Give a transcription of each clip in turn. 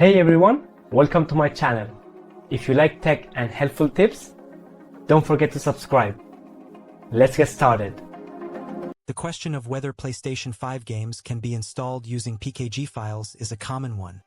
Hey everyone, welcome to my channel. If you like tech and helpful tips, don't forget to subscribe. Let's get started. The question of whether PlayStation 5 games can be installed using PKG files is a common one,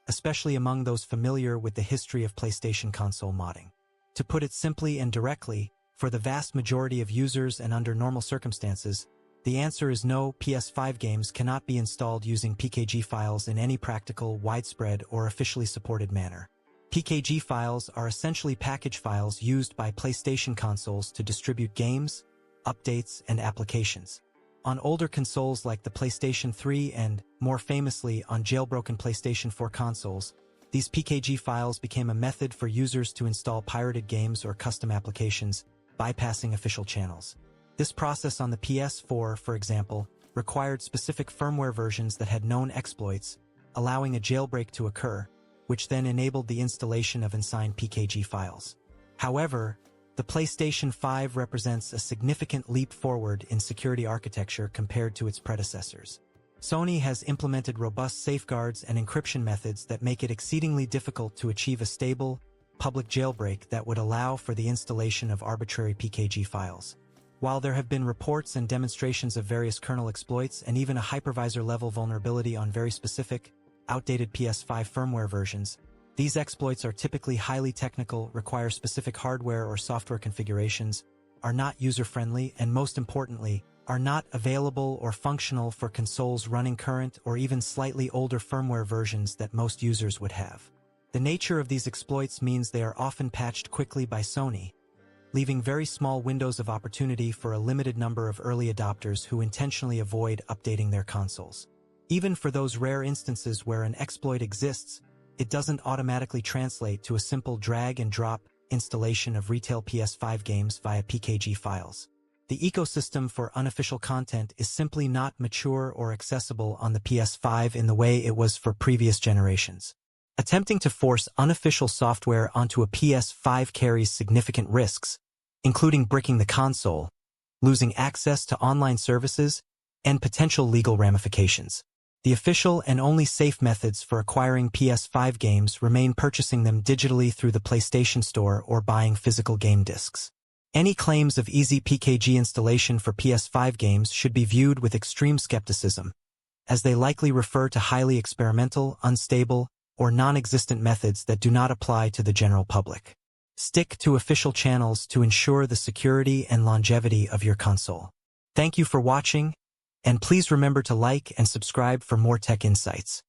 especially among those familiar with the history of PlayStation console modding. To put it simply and directly, for the vast majority of users and under normal circumstances, the answer is no. PS5 games cannot be installed using PKG files in any practical, widespread, or officially supported manner. PKG files are essentially package files used by PlayStation consoles to distribute games, updates, and applications. On older consoles like the PlayStation 3 and, more famously, on jailbroken PlayStation 4 consoles, these PKG files became a method for users to install pirated games or custom applications, bypassing official channels. This process on the PS4, for example, required specific firmware versions that had known exploits, allowing a jailbreak to occur, which then enabled the installation of unsigned PKG files. However, the PlayStation 5 represents a significant leap forward in security architecture compared to its predecessors. Sony has implemented robust safeguards and encryption methods that make it exceedingly difficult to achieve a stable, public jailbreak that would allow for the installation of arbitrary PKG files. While there have been reports and demonstrations of various kernel exploits and even a hypervisor-level vulnerability on very specific, outdated PS5 firmware versions, these exploits are typically highly technical, require specific hardware or software configurations, are not user-friendly, and most importantly, are not available or functional for consoles running current or even slightly older firmware versions that most users would have. The nature of these exploits means they are often patched quickly by Sony, leaving very small windows of opportunity for a limited number of early adopters who intentionally avoid updating their consoles. Even for those rare instances where an exploit exists, it doesn't automatically translate to a simple drag-and-drop installation of retail PS5 games via PKG files. The ecosystem for unofficial content is simply not mature or accessible on the PS5 in the way it was for previous generations. Attempting to force unofficial software onto a PS5 carries significant risks, including bricking the console, losing access to online services, and potential legal ramifications. The official and only safe methods for acquiring PS5 games remain purchasing them digitally through the PlayStation Store or buying physical game discs. Any claims of easy PKG installation for PS5 games should be viewed with extreme skepticism, as they likely refer to highly experimental, unstable, or non-existent methods that do not apply to the general public. Stick to official channels to ensure the security and longevity of your console. Thank you for watching, and please remember to like and subscribe for more tech insights.